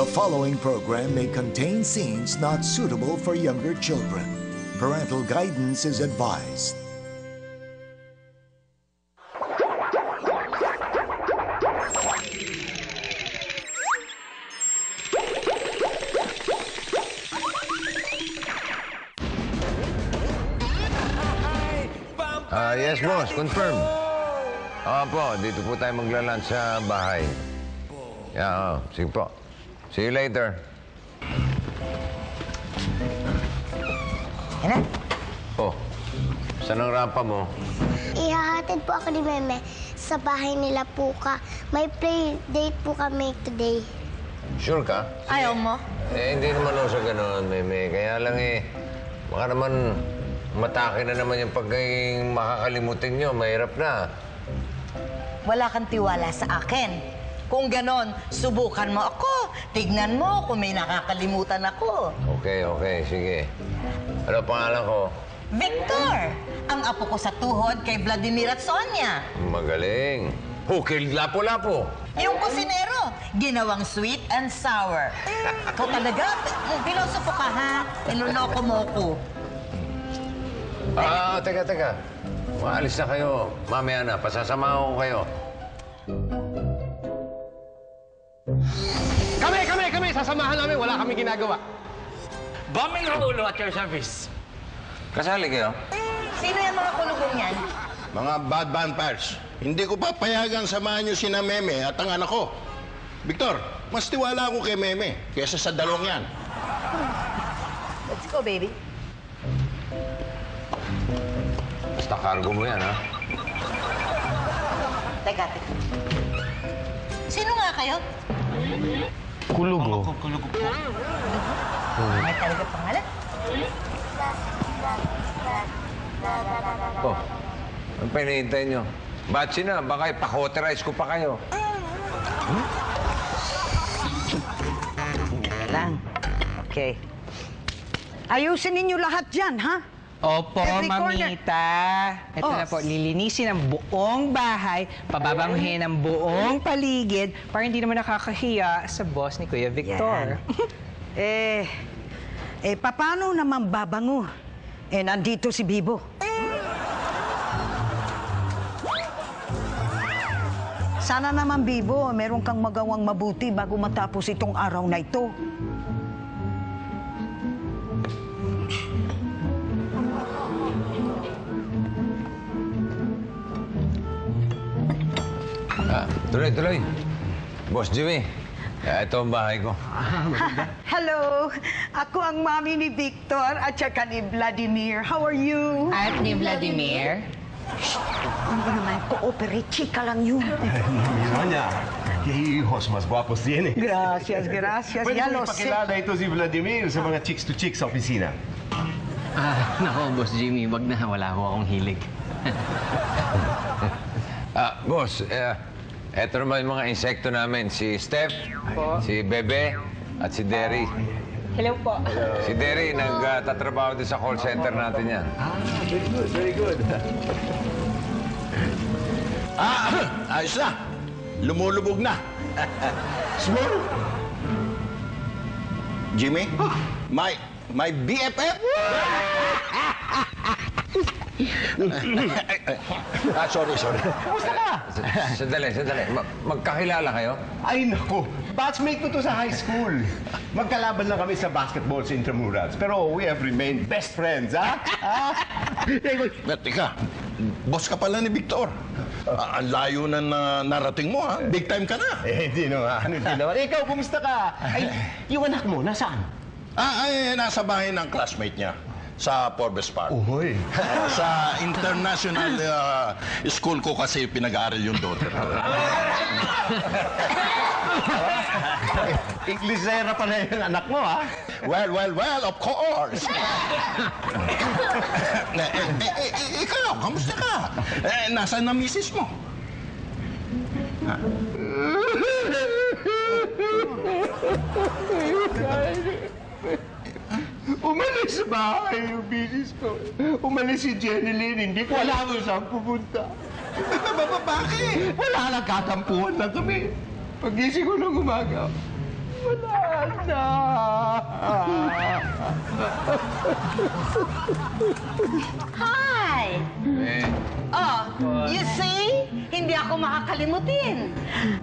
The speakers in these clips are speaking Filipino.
The following program may contain scenes not suitable for younger children. Parental guidance is advised. Yes, boss. Confirm. Po, dito po tayo maglalunch sa bahay. Sige po. See you later. Yan na. Oh, saan ang rampa mo? Ihahatid po ako ni Meme sa bahay nila Puka. May play date po kami today. Sure ka? Ayaw mo? Hindi naman ako sa gano'n, Meme. Kaya lang baka naman matake na naman yung pagiging makakalimutin nyo. Mahirap na. Wala kang tiwala sa akin. Kung ganon, subukan mo ako. Tignan mo kung may nakakalimutan ako. Okay, sige. Ano pangalan ko? Victor! Ang apo ko sa tuhod kay Vladimir at Sonia. Magaling. Kay Lapu-Lapu. Yung kusinero, ginawang sweet and sour. Ikaw talaga, pilosopo ka ha? Inuloko mo ko. Teka. Maalis na kayo. Mamaya na, pasasamahan ko kayo. Kami! Sasamahan namin. Wala kami ginagawa. Bombing Raulo at your service. Kasali kayo? Sino yung mga kulubong yan? Mga bad vampires, hindi ko papayagan samahan niyo sina Meme at ang anak ko. Victor, mas tiwala ako kay Meme kaysa sa dalawang yan. Let's go, baby. Basta cargo mo yan, ha? Teka. Sino nga kayo? Kulugo. Kulugo po. May talaga pangalan? Oh, ang pinihintay nyo. Batsi na, baka ipakoterize ko pa kayo. Lang. Okay. Ayusin ninyo lahat dyan, ha? Opo, Every corner. mamita. Ito na po, lilinisin ang buong bahay, pababanguhin ang buong paligid para hindi naman nakakahiya sa boss ni Kuya Victor. Paano naman babango? Nandito si Bibo. Sana naman, Bibo, meron kang magawang mabuti bago matapos itong araw na ito. Tuloy. Boss Jimmy, ito ang bahay ko. Hello! Ako ang mami ni Victor at saka ni Vladimir. How are you? At ni Vladimir. Ano ba naman? Cooperate, chika lang yun. Sonia, qué hijos más guapos tiene. Gracias. Pwede Ya mo lo sé. ipakilala ito si Vladimir sa mga chicks-to-chicks sa opisina. Nako, Boss Jimmy, wag na. Wala ko akong hilig. Boss, eto naman yung mga insekto namin. Si Steph, si Bebe, at si Derry. Hello po. Si Derry, nagtatrabaho din sa call center natin yan. Very good. Ayos na. Lumulubog na. Small. Jimmy, my BFF? Sorry. Kamusta ka? Sandali. Magkakilala kayo? Ay, naku. Batchmate ko to sa high school. Magkalaban lang kami sa basketball sa Intramurals. Pero we have remained best friends, ha? Teka, boss ka pala ni Victor. Ang layo na narating mo, ha? Big time ka na. Hindi naman. Ikaw, kumusta ka? Ay, yung anak mo, nasaan? Nasa bahay ng classmate niya sa Forbes Park. Uhoy. Sa international school ko kasi pinag-aaral yung daughter. Inglesera pala yung anak mo, ha? Well, of course. Ikaw, kamusta ka? Nasaan na misis mo? Umalis sa bahay yung bisis ko. Umalis si Jenny Lynn. Hindi ko alam kung saan pupunta. Bakit? Wala lang, katampuhan lang kami. Pagising ko ng umaga, Hi! Oh, you see? Hindi ako makakalimutin.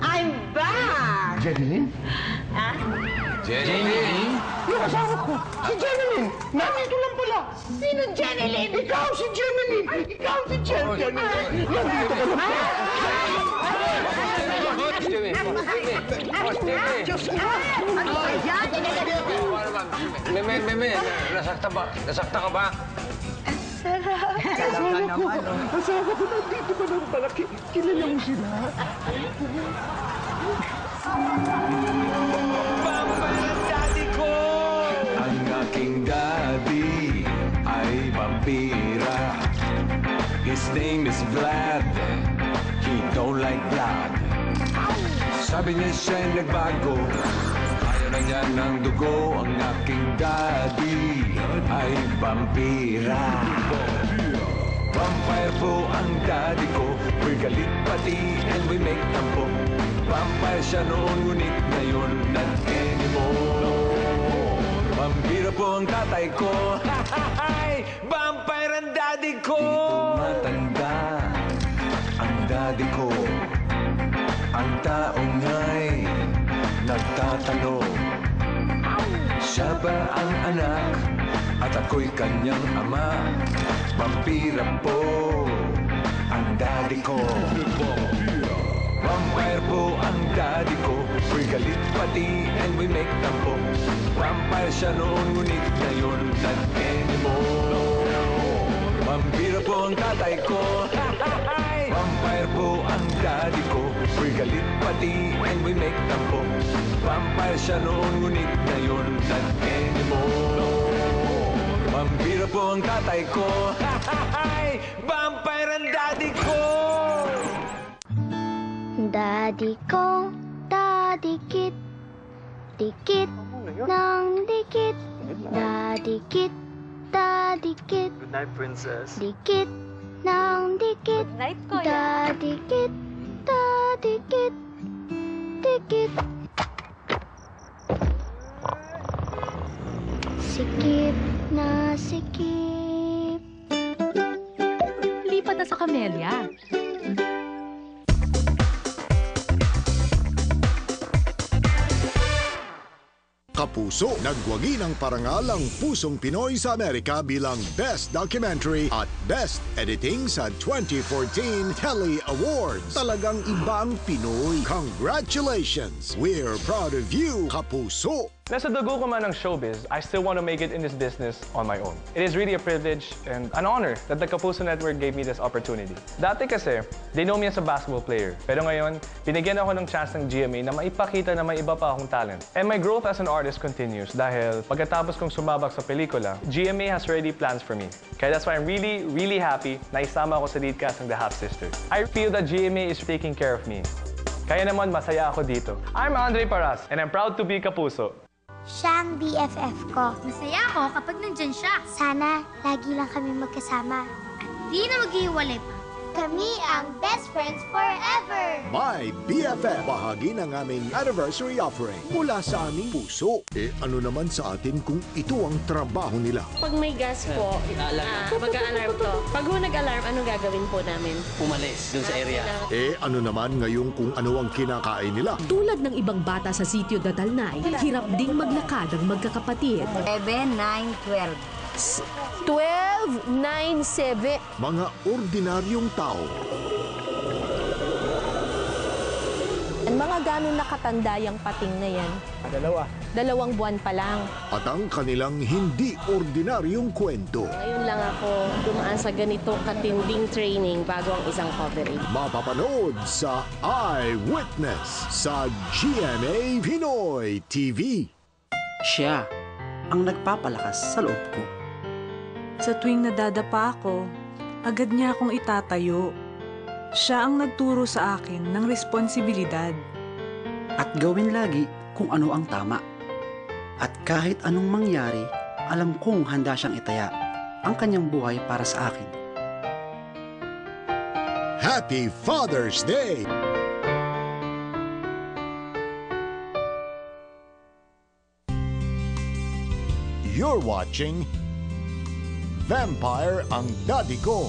I'm back! Jeneline? Ha? Jenny! Yung asawa ko, si Jeneline! Nandito lang pala! Sino Jeneline? Ikaw si Jeneline! Ikaw si Jeneline! Nandito ka lang pala! Jimmy! Diyos ko! Ano ba yan? Meme, nasakta ka ba? Asawa ko, nandito ka lang pala. Kilala mo sila? Ang aking daddy ay vampira. His name is Vlad. He don't like blood. Sabi niya siya'y nagbago. Ayaw na niya ng dugo. Ang aking daddy ay vampira. Vampire po ang daddy ko. We're galit pati and we make tampo. Vampire siya noon, ngunit ngayon nag-anymore. Vampira po ang tatay ko. Vampire ang daddy ko. Dito matanda ang daddy ko. Ang taong nga'y nagtatanong, siya ba ang anak at ako'y kanyang ama? Vampira po ang daddy ko. Vampire po ang daddy ko. We're galit pati and we make tampo. Vampire siya noon, ngunit ngayon nag-anymore. Vampira po ang tatay ko. Vampire po ang daddy ko. We're galit pati and we make tampo. Vampire siya noon, ngunit ngayon nag-anymore. Vampira po ang tatay ko. Vampire ang daddy ko. Daddy ko, dadikit, dikit ng dikit. Dadikit, dadikit. Good night, princess. Dikit ng dikit. Good night, Kuya. Dadikit, dadikit, dikit. Sikip na sikip. Lipat na sa Camellia. Kapuso, nagwagi ng parangal ang Pusong Pinoy sa Amerika bilang Best Documentary at Best Editing sa 2014 Telly Awards. Talagang ibang Pinoy. Congratulations! We're proud of you, Kapuso! Nasa dugo ko man ng showbiz, I still want to make it in this business on my own. It is really a privilege and an honor that the Kapuso Network gave me this opportunity. Dati kasi, they know me as a basketball player. Pero ngayon, binigyan ako ng chance ng GMA na maipakita na may iba pa akong talent. And my growth as an artist continues dahil pagkatapos kong sumabak sa pelikula, GMA has already plans for me. Kaya that's why I'm really, really happy na isama ako sa lead cast ng The Half Sisters. I feel that GMA is taking care of me. Kaya naman, masaya ako dito. I'm Andre Paras, and I'm proud to be Kapuso. Siya ang BFF ko. Masaya ako kapag nandyan siya. Sana lagi lang kami magkasama. At di na maghihiwalay pa. Kami ang best friends forever! My BFF, bahagi ng aming anniversary offering mula sa aming puso. Ano naman sa atin kung ito ang trabaho nila? Pag may gas po, mag-a-alarm to. Pag nag-alarm, ano gagawin po namin? Umalis dun sa area. Ano naman ngayon kung ano ang kinakain nila? Tulad ng ibang bata sa sitio Datalnay, hirap ding maglakad ang magkakapatid. 7, 9, 12. 12, 9, 7. Mga ordinaryong tao. Ang mga ganun nakatanda yung pating na yan? 2 buwan pa lang. At ang kanilang hindi ordinaryong kwento. Ngayon lang ako dumaan sa ganitong katinding training bago ang isang coverage. Mapapanood sa Eyewitness sa GMA Pinoy TV. Siya ang nagpapalakas sa loob ko. Sa tuwing nadadapa ako, agad niya akong itatayo. Siya ang nagturo sa akin ng responsibilidad. At gawin lagi kung ano ang tama. At kahit anong mangyari, alam kong handa siyang itaya ang kanyang buhay para sa akin. Happy Father's Day! You're watching Vampire ang Daddy Ko.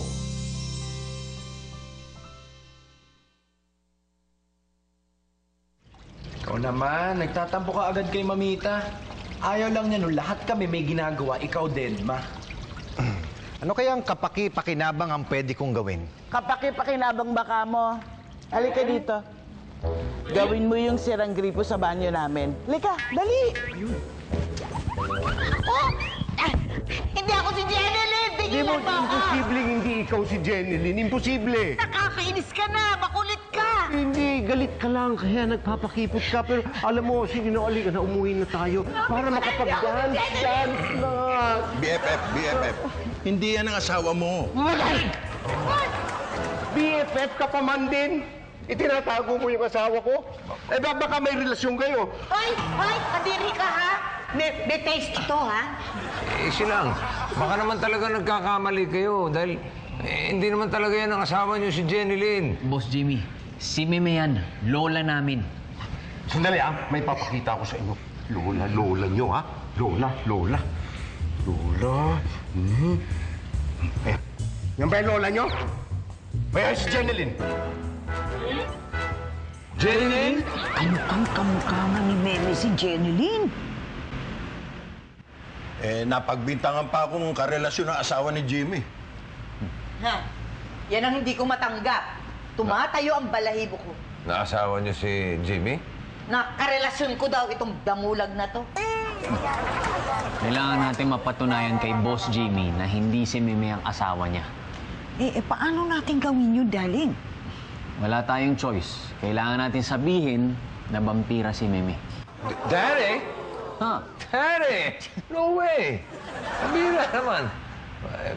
Ikaw naman, nagtatampo ka agad kay Mamita. Ayaw lang niya no, lahat kami may ginagawa, ikaw din, ma. Ano kaya ang kapaki-pakinabang ang pwede kong gawin? Kapaki-pakinabang baka mo. Halika dito. Gawin mo yung sirang gripo sa banyo namin. Halika, dali! Oh! Hindi ako si Jeneline! Tigilan mo ako! Imposibleng hindi ikaw si Jeneline. Imposible! Nakakainis ka na! Makulit ka! Hindi, galit ka lang. Kaya nagpapakipot ka. Pero alam mo, sige na, alika na, umuwi na tayo. Para makapag-dance na. BFF. Hindi yan ang asawa mo. BFF ka pa man din. Itinatago mo yung asawa ko. Eh, baka may relasyon kayo. Ay! Kadiri ka, ha? May taste ito, ha? Silang, baka naman talaga nagkakamali kayo dahil hindi naman talaga yan ang asawa niyo si Jeneline. Boss Jimmy, si Meme yan, lola namin. Sandali, may papakita ako sa inyo. Lola nyo, ha? Lola. Ayan. Yan ba yung lola nyo? Ayan si Jeneline. Jeneline? Kamukha nga ni Meme si Jeneline. Napagbintangan pa akong karelasyon ng asawa ni Jimmy. Ha? Yan ang hindi ko matanggap. Tumatayo ang balahibo ko. Naasawa niyo si Jimmy? Nakarelasyon ko daw itong damulag na to. Kailangan natin mapatunayan kay Boss Jimmy na hindi si Meme ang asawa niya. Paano natin gawin yun, darling? Wala tayong choice. Kailangan natin sabihin na vampira si Meme. Daddy? Daddy! No way! Kabira naman.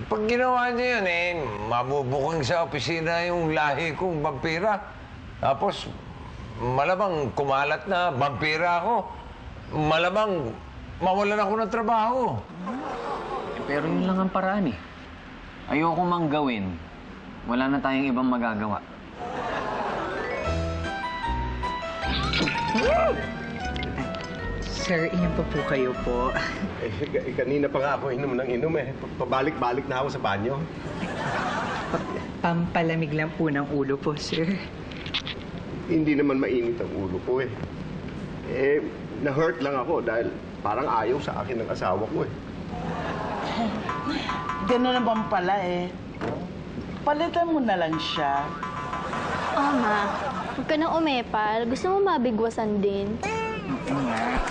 Pag ginawa niyo yun, mabubukang sa opisina yung lahi kong vampira. Tapos, malamang kumalat na vampira ako. Malamang mawalan ako ng trabaho. Pero yun lang ang paraan eh. Ayoko mang gawin. Wala na tayong ibang magagawa. Sir, iyan pa po kayo po. Kanina pa nga ako inom ng inom eh. Pabalik-balik na ako sa banyo. Pampalamig lang po ng ulo po, sir. Hindi naman mainit ang ulo ko eh. Na-hurt lang ako dahil parang ayaw sa akin ng asawa ko eh. Gano'n naman pala eh. Palitan mo na lang siya. Ma, huwag ka nang umepal. Gusto mo mabigwasan din? Oo nga.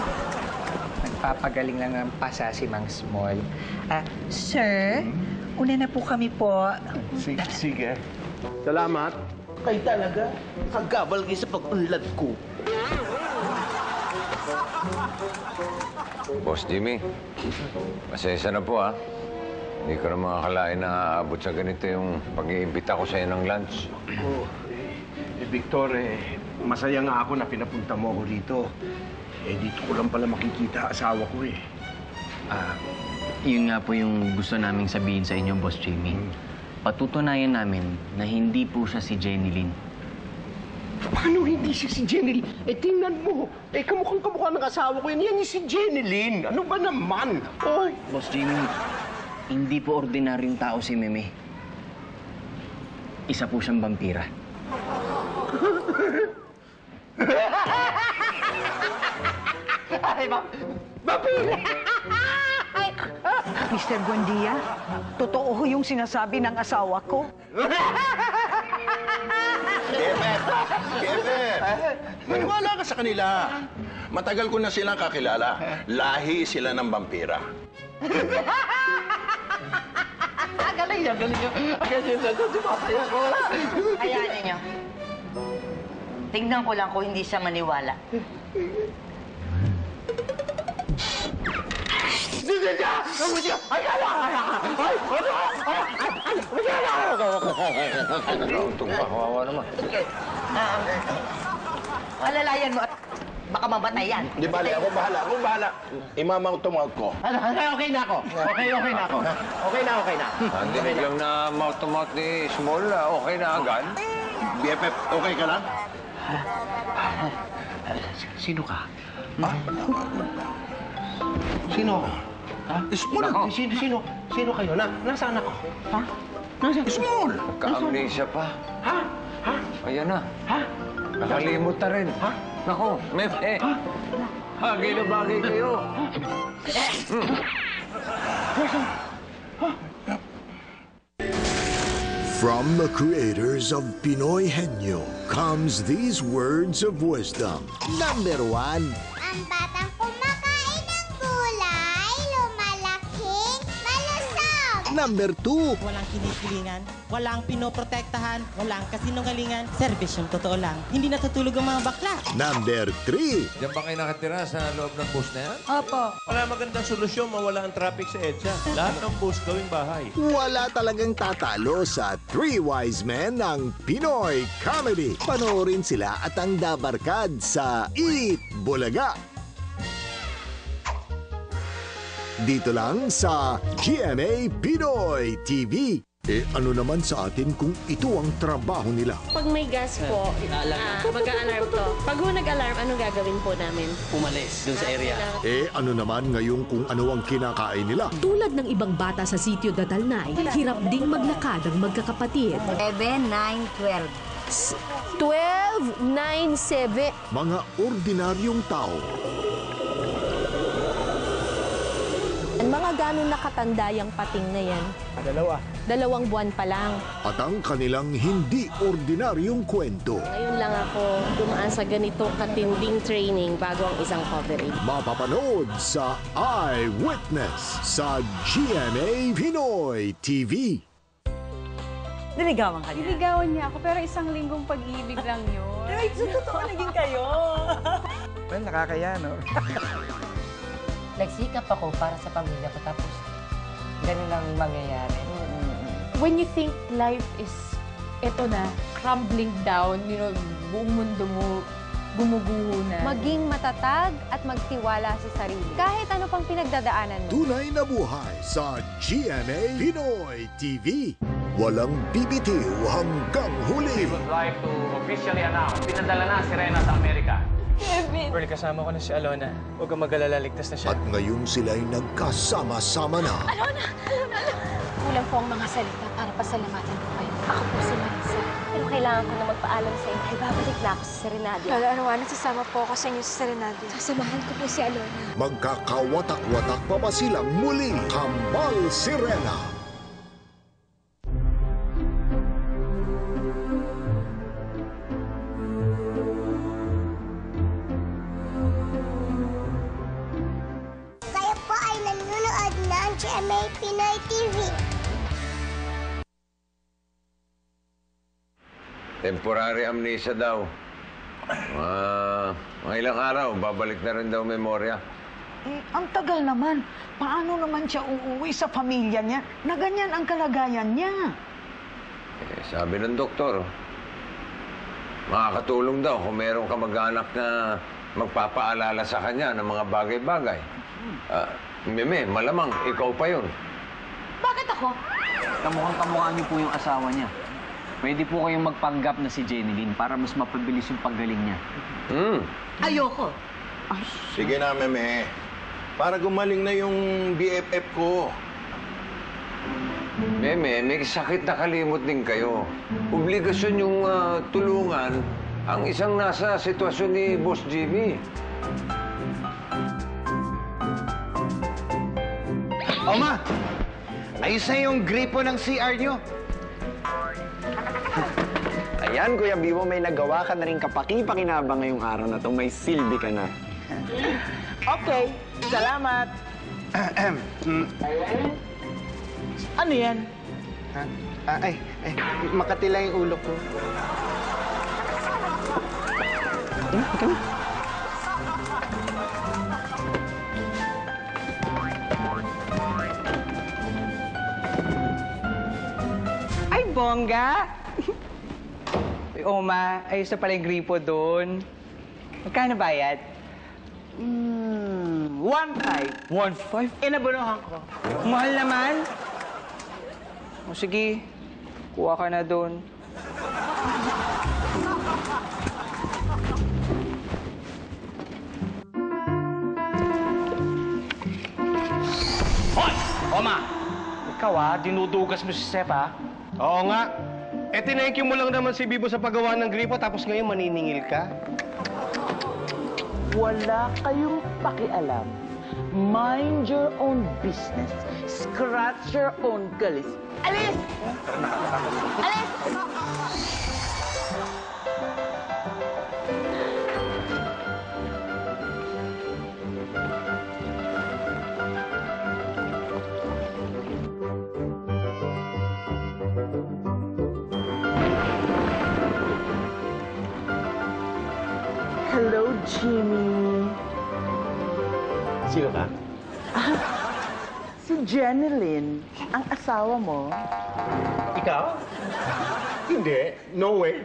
Nagpapagaling lang ng pasa si Mang Small. Sir, una na po kami po. Sige. Salamat. Kayo talaga. Kagabal kayo sa pag-unlad ko. Boss Jimmy, pasensya na po, ha? Hindi ko na makakalain na aabot sa ganito yung pag-iimbita ko sa'yo ng lunch. Victor, masaya nga ako na pinapunta mo ako dito. Dito ko lang pala makikita asawa ko eh. Yun nga po yung gusto naming sabihin sa inyo, Boss Jimmy. Patutunayan namin na hindi po siya si Jeneline. Paano hindi siya si Jeneline? Tingnan mo. Kamukhang-kamukha ng asawa ko yan. Yan yung si Jeneline. Ano ba naman? Oh. Boss Jimmy, hindi po ordinaryong tao si Meme. Isa po siyang vampira. Ay, vampira! Mr. Buendia, totoo ho yung sinasabi ng asawa ko. Kevin! Maniwala ka sa kanila. Matagal ko na silang kakilala. Lahi sila ng vampira. Galing niya. Sumasaya ko. Hayaan ninyo. Tingnan ko lang kung hindi siya maniwala. Kawawa naman. Alalayan mo at baka mamatay yan. Di bali, ako bahala. Imamang tumawag ko. Okay na ako. Okay na ako. Okay na. Dinig lang na mouth-to-mouth ni Small, okay na agad. BFF, okay ka lang? Sino ka? Sino? Ha? Small? Sino kayo? Nasaan ako? Ha? Nasaan? Small! Ka-amnesia pa. Ha? Ha? Ayan na. Ha? Nakalimot na rin. Ha? Nako, Meme. Bagay na bagay kayo. From the creators of Pinoy Henyo comes these words of wisdom. Number 1. Ang batang kumakain ng gulay, lumalaking malusog. Number 2. Walang kinikilingan, walang pinoprotektahan, walang kasinungalingan. Serbisyong totoo lang. Hindi natutulog ang mga bakla. Number 3. Diyan ba kayo nakatira sa loob ng bus na yan? Opo. Wala magandang solusyon, mawala ang traffic sa EDSA. Lahat ng bus gawing bahay. Wala talagang tatalo sa Three Wise Men ng Pinoy Comedy. Panoorin sila at ang dabarkad sa Eat Bulaga. Dito lang sa GMA Pinoy TV. Ano naman sa atin kung ito ang trabaho nila? Pag may gas po, mag-a-alarm to. Pag nag-alarm, anong gagawin po namin? Umalis dun sa area. Ano naman ngayon kung ano ang kinakain nila? Tulad ng ibang bata sa sitio Datalnay, hirap ding maglakad ang magkakapatid. 7, 9, 12. 12, 9, 7. Mga ordinaryong tao. Ang mga ganun nakatanda yung pating na yan. 2 buwan pa lang. At ang kanilang hindi ordinaryong kwento. Ngayon lang ako dumaan sa ganitong katinding training bago ang isang coverage. Mapapanood sa Eyewitness sa GMA Pinoy TV. Niligawan ka niya? Niligawan niya ako, pero isang linggong pag-ibig lang yun. Ay, totoo naging kayo. Well, nakakaya, no? Nagsikap ako para sa pamilya ko, tapos ganun ang mangyayari. When you think life is, eto na, crumbling down, buong mundo mo, gumuguho na. Maging matatag at magtiwala sa sarili. Kahit ano pang pinagdadaanan mo. Tunay na buhay sa GMA Pinoy TV. Walang bibitiw hanggang huli. We would like to officially announce, pinadala na si Rena sa Amerika. Kevin! Pearl, kasama ko na si Alona. Huwag kang mag-alala, ligtas na siya. At ngayon sila'y nagkasama-sama na. Alona! Kulang po ang mga salita para pasalamatan ko kayo. Ako po si Marisa. Pero kailangan ko na magpaalam sa inyo. Ay, babalik na ako sa Serenadia. Lola Arwana, sasama po ako sa inyo sa Serenadia. Sasamahan ko po si Alona. Magkakawatak-watak pa ba silang muli? Kambal Sirena. Kayo po ay nanonood ng GMA Pinoy TV. Temporary amnesia daw. Mga ilang araw, babalik na rin daw memorya. Ang tagal naman. Paano naman siya uuwi sa pamilya niya na ganyan ang kalagayan niya? Sabi ng doktor, makakatulong daw kung merong kamag-anak na magpapaalala sa kanya ng mga bagay-bagay. Meme, malamang ikaw pa yun. Bakit ako? Kamukhang-kamukha niyo po yung asawa niya. Pwede po kayong magpanggap na si Jenilyn para mas mapabilis yung paggaling niya. Ayoko. Sige na, Meme. Para gumaling na yung BFF ko. Meme, may sakit na kalimot din kayo. Obligasyon yung tulungan ang isang nasa sitwasyon ni Boss Jimmy. Oma! Ayos na yung gripo ng CR nyo. Ayan, Kuya Bibo, may nagawa ka na rin kapaki-pakinabang ngayong araw na to. May silbi ka na. Okay, salamat. Ano yan? Ay, makatila yung ulo ko. Ay, bongga! Oma, ayos na pala yung gripo doon. Magkano bayad? 1.5. 1.5? Inabunuhan ko. Mahal naman. O sige, kuha ka na doon. Oma, ikaw dinudugas mo si Sep Oo nga. Thank you mo lang naman si Bibo sa paggawa ng gripo tapos ngayon maniningil ka. Wala kayong pakialam. Mind your own business. Scratch your own galis. Alis! Alis! Hello, Jimmy. Sino ka? Si Jeneline, ang asawa mo. Ikaw? Hindi. No way.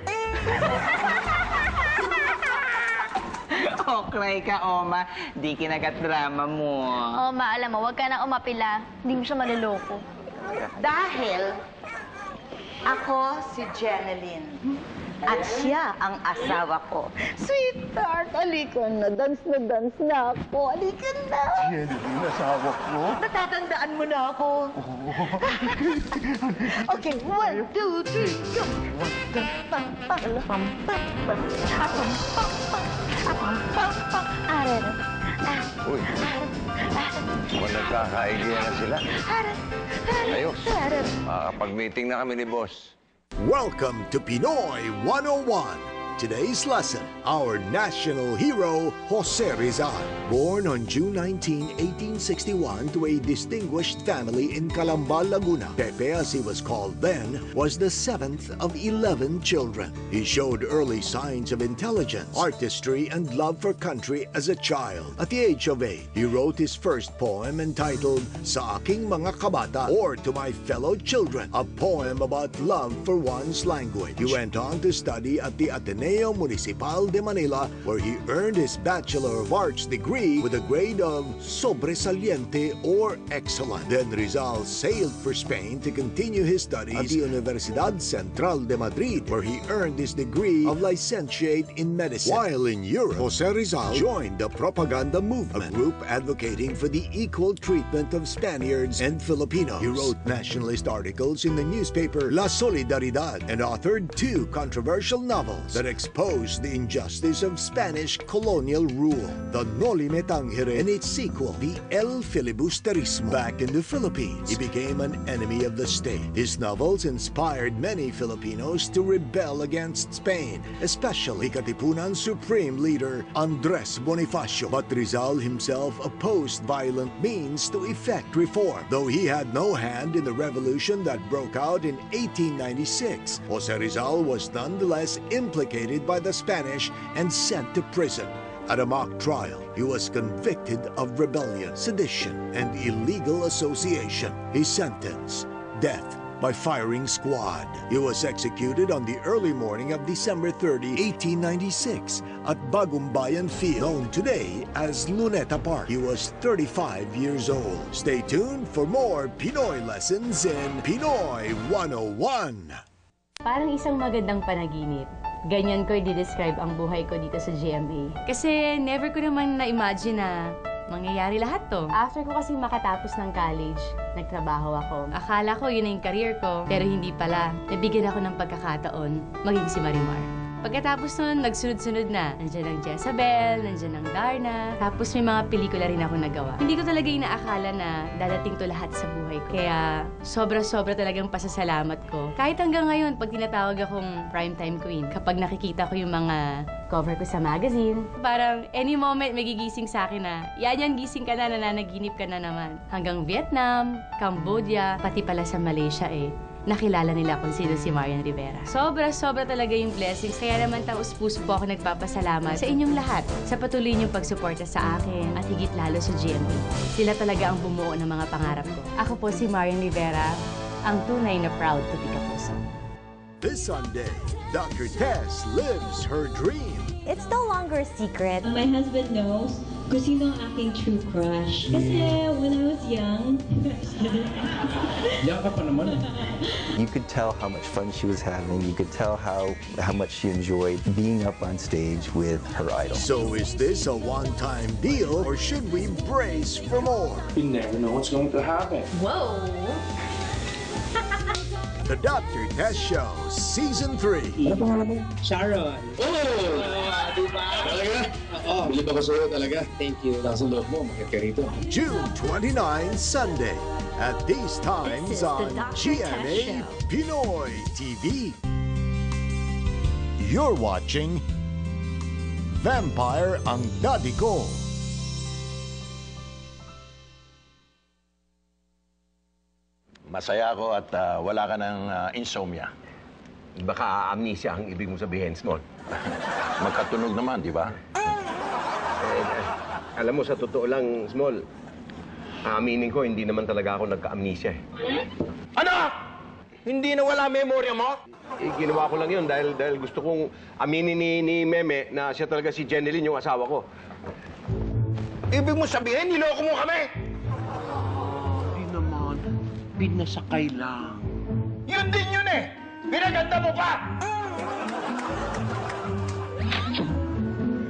Okay ka, Oma. Di kinagat drama mo. Oma, alam mo, huwag ka na umapila. Hindi mo siya maluloko. Dahil ako si Jeneline. At siya ang asawa ko. Sweetheart, halika na. Dance na ako. Halika na. Jeneline, asawa ko. Natatandaan mo na ako. Okay, 1, 2, 3, go. Uy, kung nagkakaigihan na sila. Ayos. Makakapag-meeting na kami ni Boss. Welcome to Pinoy 101. Today's lesson, our national hero, Jose Rizal. Born on June 19, 1861 to a distinguished family in Calamba, Laguna. Pepe, as he was called then, was the 7th of 11 children. He showed early signs of intelligence, artistry, and love for country as a child. At the age of 8, he wrote his first poem entitled Sa Aking Mga Kabata, or To My Fellow Children, a poem about love for one's language. He went on to study at the Ateneo Municipal de Manila, where he earned his Bachelor of Arts degree with a grade of sobresaliente or excellent. Then Rizal sailed for Spain to continue his studies at the Universidad Central de Madrid, where he earned his degree of licentiate in medicine. While in Europe, Jose Rizal joined the Propaganda Movement, a group advocating for the equal treatment of Spaniards and Filipinos. He wrote nationalist articles in the newspaper La Solidaridad and authored 2 controversial novels that exposed the injustice of Spanish colonial rule, The Noli Me Tangere, and its sequel, The El Filibusterismo. Back in the Philippines, he became an enemy of the state. His novels inspired many Filipinos to rebel against Spain, especially Katipunan's supreme leader, Andres Bonifacio. But Rizal himself opposed violent means to effect reform. Though he had no hand in the revolution that broke out in 1896, Jose Rizal was nonetheless implicated by the Spanish and sent to prison. At a mock trial, he was convicted of rebellion, sedition, and illegal association. His sentence, death by firing squad. He was executed on the early morning of December 30, 1896 at Bagumbayan Field, known today as Luneta Park. He was 35 years old. Stay tuned for more Pinoy lessons in Pinoy 101. Parang isang magandang panaginip. Ganyan ko i-describe ang buhay ko dito sa GMA. Kasi never ko naman na-imagine na mangyayari lahat to. After ko kasi makatapos ng college, nagtrabaho ako. Akala ko yun na yung career ko, pero hindi pala. Nabigyan ako ng pagkakataon maging si Marimar. Pagkatapos nun, nagsunod-sunod na. Nandiyan ang Jezabel, nandiyan ang Darna. Tapos may mga pelikula rin ako nagawa. Hindi ko talaga inaakala na dadating to lahat sa buhay ko. Kaya sobra-sobra talagang pasasalamat ko. Kahit hanggang ngayon, pag tinatawag akong primetime queen, kapag nakikita ko yung mga cover ko sa magazine, parang any moment may gigising sa akin na, yan, gising ka na, nananaginip ka na naman. Hanggang Vietnam, Cambodia, pati pala sa Malaysia nakilala nila kung sino si Marian Rivera. Sobra-sobra talaga yung blessings. Kaya naman taos-puso po ako nagpapasalamat sa inyong lahat sa patuloy niyong pagsuporta sa akin at higit lalo sa GMA. Sila talaga ang bumuo ng mga pangarap ko. Ako po si Marian Rivera, ang tunay na proud to be Kapuso. This Sunday, Dr. Tess lives her dream. It's no longer a secret. My husband knows kung sino ang aking true crush. Kasi when I was young... Yaka pa naman. You could tell how much fun she was having. You could tell how much she enjoyed being up on stage with her idol. So is this a one-time deal or should we brace for more? You never know what's going to happen. Whoa! The Dr. Test Show, Season 3. Ano pangalan mo? Sharon. Diba? Talaga? Oo. Bilib ako sa'yo talaga. Thank you. Lakas ang loob mo. Makit ka rito. June 29, Sunday. At these times on GMA Pinoy TV. You're watching Vampire ang Daddy Ko. Masaya ako at wala ka ng insomnia. Baka amnesia ang ibig mong sabihin, Small. Magkatunog naman, di ba? Alam mo, sa totoo lang, Small, aaminin ko, hindi naman talaga ako nagka-amnesia eh. Ano? Hindi na wala memorya mo? Ginawa ko lang yun dahil gusto kong aminin ni Meme na siya talaga si Jeneline, yung asawa ko. Ibig mo sabihin, niloko mo kami? Hindi naman. Pinasakay lang. Yun din yun eh! Pinaganda mo pa!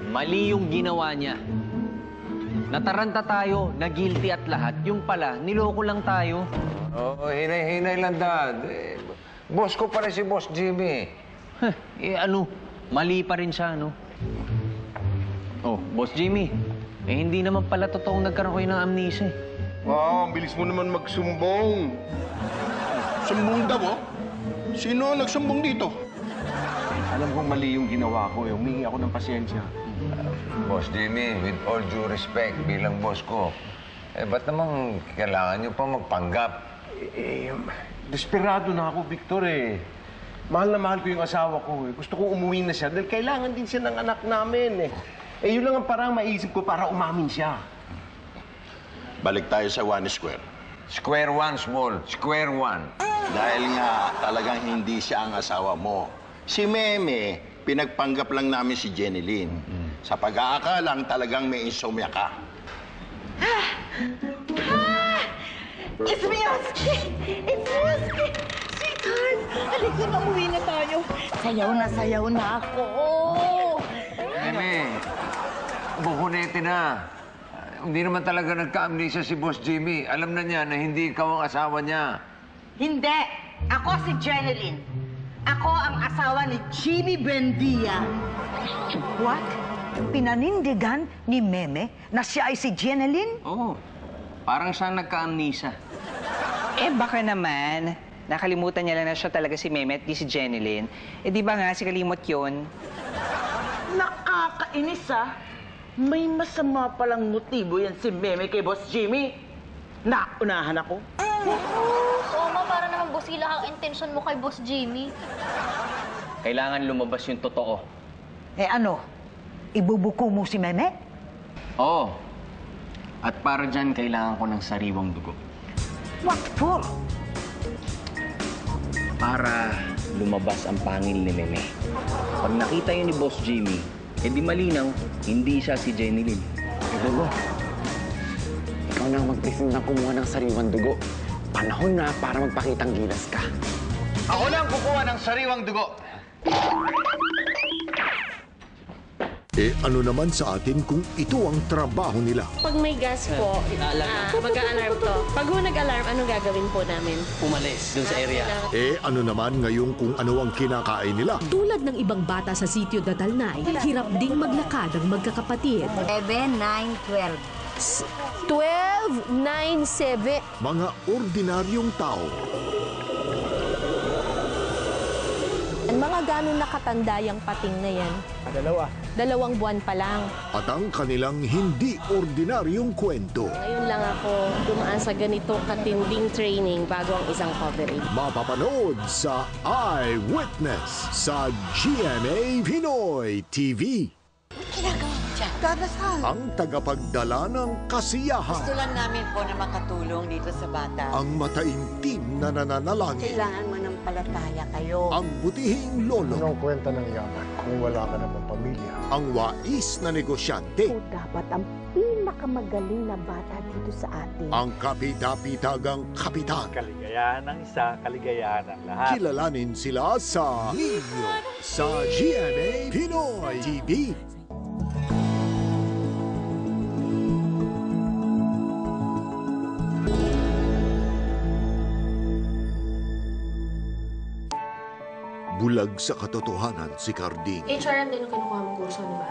Mali yung ginawa niya. Nataranta tayo, na guilty at lahat. Yung pala, niloko lang tayo. Oo, hinay-hinay lang, Dad. Boss ko pa rin si Boss Jimmy. Mali pa rin siya, no? Oh, Boss Jimmy, hindi naman pala totoong nagkaroon kayo ng amnesia. Wow, ang bilis mo naman magsumbong. Sumbong daw, oh? Sino ang nagsumbong dito? Alam kong mali yung ginawa ko. Humingi ako ng pasensya. Boss Jimmy, with all due respect bilang boss ko, ba't naman kailangan niyo pa magpanggap? Desperado na ako, Victor, eh. Mahal na mahal ko yung asawa ko, eh. Gusto kong umuwi na siya dahil kailangan din siya ng anak namin, eh. Yun lang ang parang maisip ko para umamin siya. Balik tayo sa One Square. Square one, Small. Square one. Dahil nga talagang hindi siya ang asawa mo. Si Meme, pinagpanggap lang namin si Jeneline. Sa pag-aakalang talagang may insomnia ka. It's me, Oski! It's me, Oski! Sweetheart! Halika na, umuwi na tayo. Sayaw na ako. Meme, bukunete na. Hindi naman talaga nagka-amnesia si Boss Jimmy. Alam na niya na hindi ikaw ang asawa niya. Hindi. Ako si Jeneline. Ako ang asawa ni Jimmy Buendia. What? Pinanindigan ni Meme na siya ay si Jeneline? Oo. Parang siya nagka-amnesia. Baka naman, nakalimutan niya lang na siya talaga si Meme at di si Jeneline. Di ba nga, si kalimot yun? Nakakainis, ah. May masama palang motibo yan si Meme kay Boss Jimmy. Naunahan ako. Ma, para naman busila ang intention mo kay Boss Jimmy. Kailangan lumabas yung totoo. Ano? Ibubuko mo si Meme? Oo. At para dyan, kailangan ko ng sariwang dugo. What for? Para lumabas ang pangil ni Meme. Pag nakita yun ni Boss Jimmy, di malinaw, hindi siya si Jeneline. Dugo, ikaw na mag-present na kumuha ng sariwang dugo. Panahon na para magpakitang gilas ka. Ako na ang kukuha ng sariwang dugo. Ano naman sa atin kung ito ang trabaho nila? Pag may gas po, mag-a-alarm to. Pag nag-alarm, anong gagawin po namin? Umalis dun sa area. Ano naman ngayon kung ano ang kinakain nila? Tulad ng ibang bata sa sitio Datalnay, hirap ding maglakad ang magkakapatid. 7, 9, 12. 12, 9, 7. Mga ordinaryong tao. Ang mga ganun nakatanda yung pating na yan. 2 buwan pa lang. At ang kanilang hindi ordinaryong kwento. Ngayon lang ako dumaan sa ganito katinding training bago ang isang coverage. Mapapanood sa Eyewitness sa GMA Pinoy TV. Ginagawa mo dyan? Dadasal. Ang tagapagdala ng kasiyahan. Gusto lang namin po na makatulong dito sa bata. Ang mataimtim na nananalangin. Kailangan mo ng pananampalataya kayo. Ang butihing lolo. Anong kwenta ng yaman kung wala ka namang pamilya? Ang wais na negosyante. Ito dapat ang pinakamagaling na bata dito sa atin. Ang kapitapitagang kapitan. Kaligayahan ng isa, kaligayahan ng lahat. Kilalanin sila sa Ninyo sa GMA Pinoy TV. Bulag sa katotohanan si Carding. HRM din yung kinukuha mong kurso, di ba?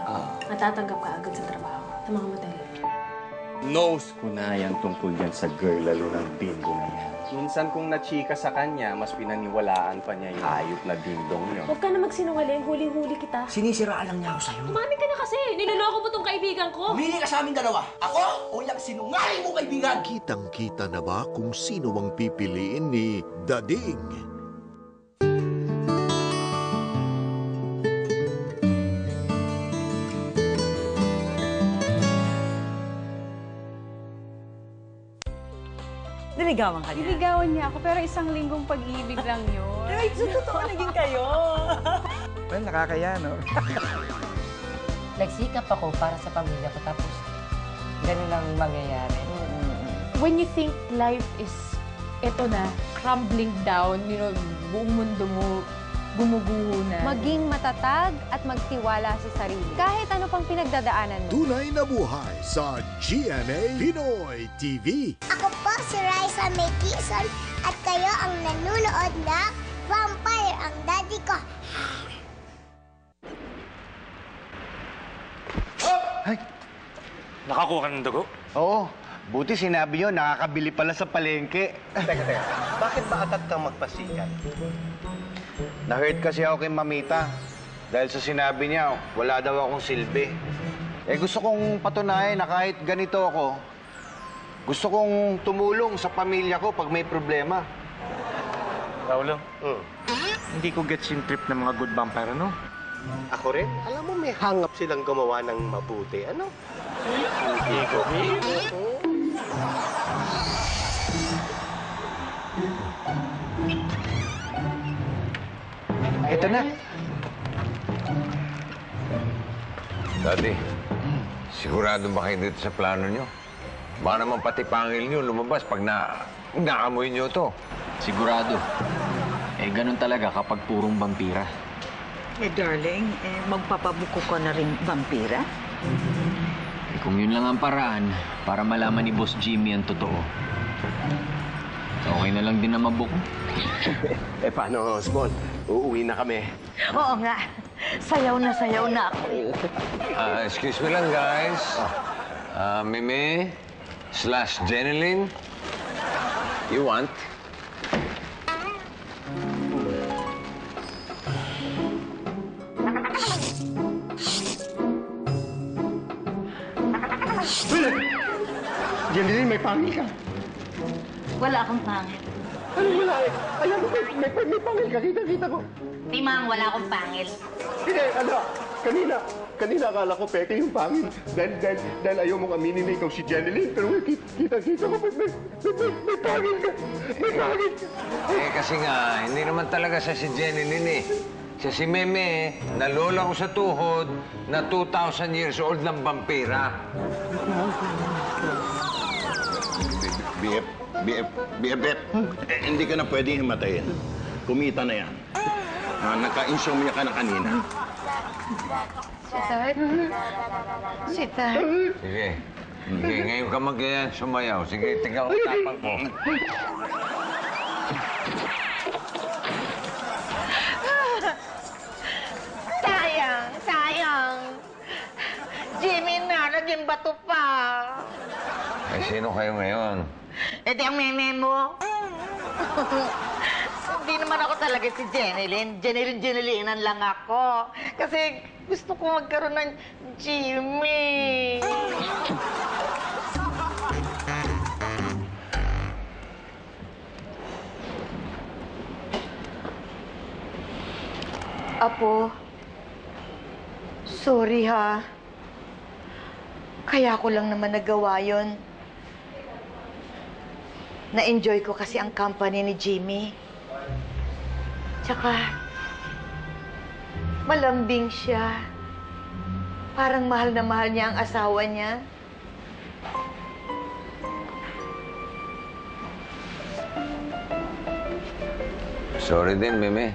Matatanggap ka agad sa trabaho. Sa mga madali. Knows ko na yan tungkol yan sa girl, lalo ng bingo na yan. Minsan kung nachika sa kanya, mas pinaniwalaan pa niya yung hayop na dingdong yun. Huwag ka na magsinungaling. Huling-huli kita. Sinisiraan lang niya ako sa'yo. Umamin ka na kasi. Niloloko mo tong kaibigan ko. Humili ka sa aming dalawa. Ako o yung sinungaling mo kaibigan? Kitang-kita na ba kung sino ang pipiliin ni Dading? Niligawan ka niya? Niligawan niya ako, pero isang linggong pag-ibig lang yun. Ay, totoo naging kayo. Well, nakakaya, no? Nagsikap ako para sa pamilya ko, tapos ganun ang mangyayari. When you think life is, eto na, crumbling down, you know, buong mundo mo, gumuguho na. Maging matatag at magtiwala sa sarili. Kahit ano pang pinagdadaanan mo. Tunay na buhay sa GMA Pinoy TV. Ako po si Raisa May Quezon at kayo ang nanonood na Vampire ang Daddy Ko. Ay! Nakakuha ka ng dugo? Oo. Buti sinabi nyo, nakakabili pala sa palengke. Teka. Bakit ba atat kang magpasikat? Na-hurt kasi ako kay Mamita. Dahil sa sinabi niya, wala daw akong silbi. Eh gusto kong patunayan na kahit ganito ako, gusto kong tumulong sa pamilya ko pag may problema. Raulo, hindi ko gets yung trip ng mga good vampire, ano? Ako rin? Alam mo, may hangap silang gumawa ng mabuti. Ano? Hindi ko. Ito na. Daddy, sigurado ba kayo dito sa plano nyo? Baka naman pati pangil nyo lumabas pag naamoy nyo to. Sigurado. Eh, ganun talaga kapag purong vampira. Eh, darling, magpapabuko ka na rin vampira? Eh, kung yun lang ang paraan para malaman ni Boss Jimmy ang totoo, okay na lang din na mabuko. Eh, paano, Small? Uuwi na kami. Oo nga. Sayaw na ako. Excuse me lang, guys. Meme / Jeneline, you want? Jeneline, may pangil ka. Wala akong pangil. Ano wala eh? Ayan mo, may pangil ka. Kita ko. Timang, wala akong pangil. Hindi, kanina akala ko peke yung pangil. Dahil ayaw mong aminin na ikaw si Jeneline. Pero kita ko, may pangil ka. May pangil ka. Eh, kasi nga, hindi naman talaga siya si Jeneline eh. Siya si Meme, na lola ko sa tuhod, na 2,000 years old ng vampira. BF, hindi ka na pwedeng himatayin. Kumita na yan. Naka-insomnia ka na kanina. Sweetheart? Sweetheart? Sige. Ngayon ka mag-ganyan, sumayaw. Sige, tingnan ko tapang ko. Sayang. Jimmy na, naging bato pa. Eh, sino kayo ngayon? Eh, di ang meme mo. Hindi naman ako talaga si Jeneline. Jenelinean lang ako. Kasi gusto ko magkaroon ng Jimmy. Apo, sorry ha. Kaya ko lang naman nagawa yun. Na-enjoy ko kasi ang company ni Jimmy. Tsaka, malambing siya. Parang mahal na mahal niya ang asawa niya. Sorry din, Meme.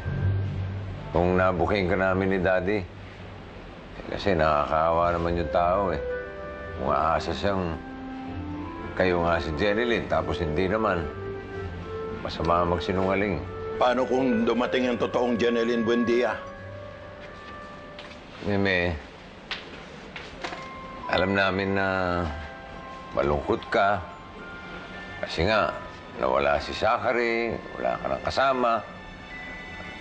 Kung nabuking ka namin ni Daddy. Kasi nakakaawa naman yung tao eh. Kung aasa siyang kayo nga si Jenilyn, tapos hindi naman. Masama magsinungaling. Paano kung dumating yung totoong Jenilyn Buendia? Meme, alam namin na malungkot ka. Kasi nga, nawala si Zachary, wala ka ng kasama.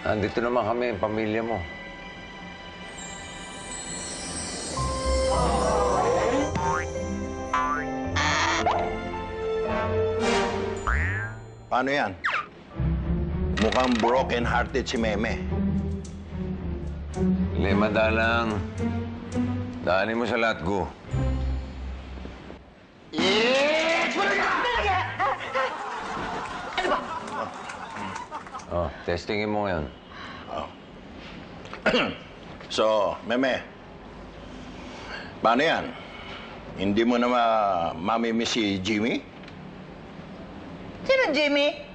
Nandito naman kami, pamilya mo. Paano yan? Mukhang broken-hearted si Meme. Lima dalang. Daanin mo sa Latgo. Ano ba? Oh, testingin mo ngayon. Oh. So, Meme, paano yan? Hindi mo na mamimiss si Jimmy? Sino Jimmy?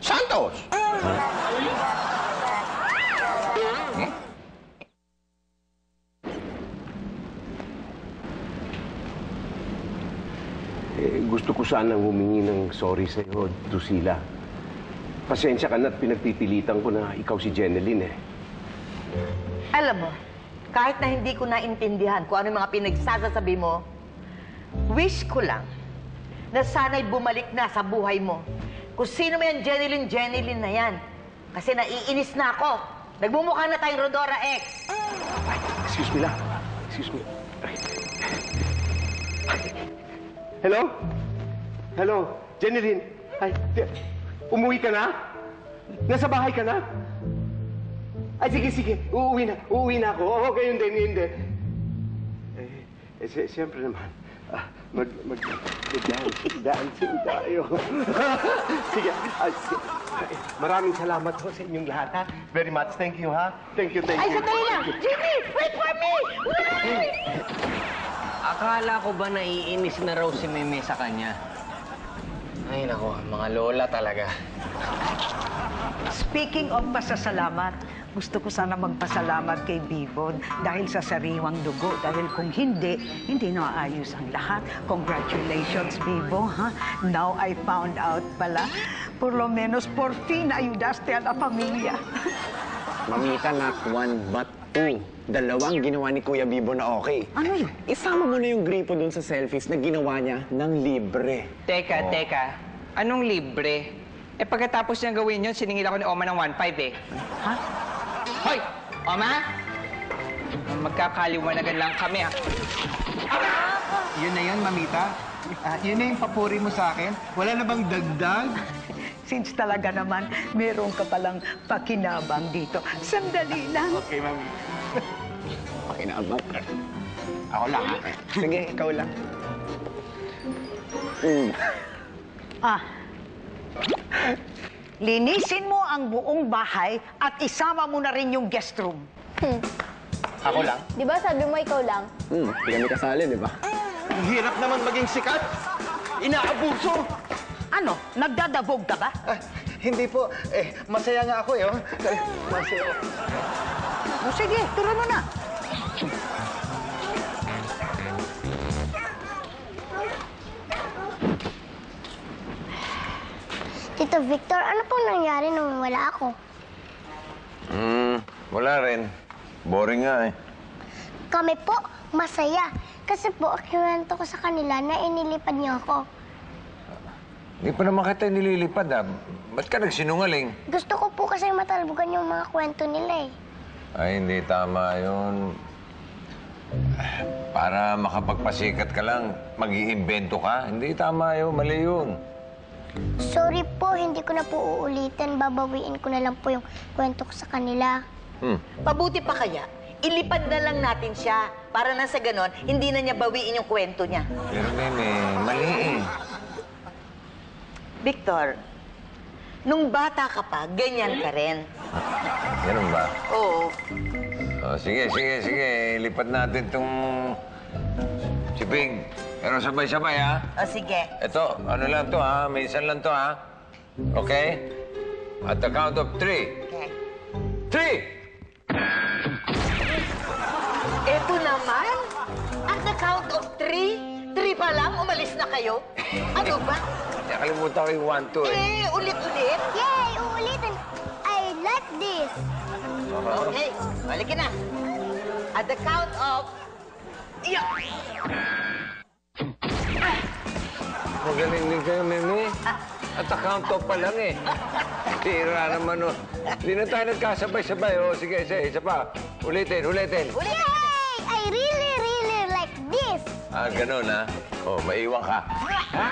Santos! Gusto ko sanang humingi ng sorry sa'yo, Drusilla. Pasensya ka na't pinagpipilitan ko na ikaw si Jenilyn eh. Alam mo, kahit na hindi ko naintindihan kung ano yung mga pinagsasasabi mo, wish ko lang na sana'y bumalik na sa buhay mo. Kung sino mo yan, Jenilyn na yan. Kasi naiinis na ako. Nagmumukha na tayong Rodora X. Ay, excuse me lang. Excuse me. Hello? Hello? Jenilyn? Ay, umuwi ka na? Nasa bahay ka na? Ay, sige. Uuwi na ako. Oo, gayon din. Siyempre naman. Mag-dancing tayo. Sige. Maraming salamat ho sa inyong lahat, ha? Very much. Thank you, ha? Thank you. Ay, sandali lang! Jimmy! Wait for me! Wait! Akala ko ba naiinis na raw si Meme sa kanya? Ay, nako, mga lola talaga. Speaking of pasasalamat, gusto ko sana magpasalamat kay Bibon dahil sa sariwang dugo. Dahil kung hindi naayos ang lahat. Congratulations, Bibo, ha? Now I found out pala, por lo menos por fin ayudaste a la familia. Mamita, not one but two. Dalawang ginawa ni Kuya Bibo na okay. Ano yun? Isama mo na yung gripo dun sa selfies na ginawa niya ng libre. Teka. Anong libre? Pagkatapos niyang gawin yun, siningil ako ni Oma ng 1.5 eh. Ha? Hoy! Oma? Magkakaliwanagan lang kami, ha? Yun na yun, Mamita. Yun na yung papuri mo sa akin. Wala na bang dagdag? Since talaga naman, meron ka palang pakinabang dito. Sandali lang. Okay, Mami. Pakinabang? Ako lang, ha? Sige, ikaw lang. Linisin mo ang buong bahay at isama mo na rin yung guest room. Ako lang? Di ba sabi mo ikaw lang? Hindi kami kasali, di ba? Ang hirap naman maging sikat. Inaabuso. Ano? Nagdadabog ka ba? Hindi po. Masaya nga ako, eh. Masaya. O sige, turo mo na. Tito Victor, ano pong nangyari nung wala ako? Wala rin. Boring nga eh. Kami po, masaya. Kasi po, kinuwento ko sa kanila na inilipad niyo ako. Hindi pa naman kita nililipad, ha? Ba't ka nagsinungaling? Gusto ko po kasi matalbugan yung mga kwento nila eh. Ay, hindi tama yun. Para makapagpasikat ka lang, mag-iimbento ka. Hindi tama yun, mali yun. Sorry po, hindi ko na po uulitin. Babawiin ko na lang po yung kwento ko sa kanila. Mabuti pa kaya, ilipad na lang natin siya para na sa ganon, hindi na niya bawiin yung kwento niya. Pero, Meme, mali eh. Victor, nung bata ka pa, ganyan ka rin. Ganun ba? Oo. Oh, sige. Lipat natin tong si Pig. Pero sabay-sabay, ha? O, sige. Ito, ano lang to, ha? Minsan lang to, ha? Okay? At the count of 3. Okay. 3! Eto naman. At the count of 3? 3 pa lang? Umalis na kayo? Ano ba? Nakalimutan ko yung 1, 2, eh. Ulit-ulit. Yay! Uulitin. I like this. Okay, balik ka na. At the count of... Magaling din kayo, Meme. At the count of pa lang, eh. Tira naman, oh. Hindi na tayo nagkasabay-sabay, oh. Sige, isa pa. Ulitin. Yay! I really like this. Ah, ganun, ha? Oh, maiwan ka. Ha?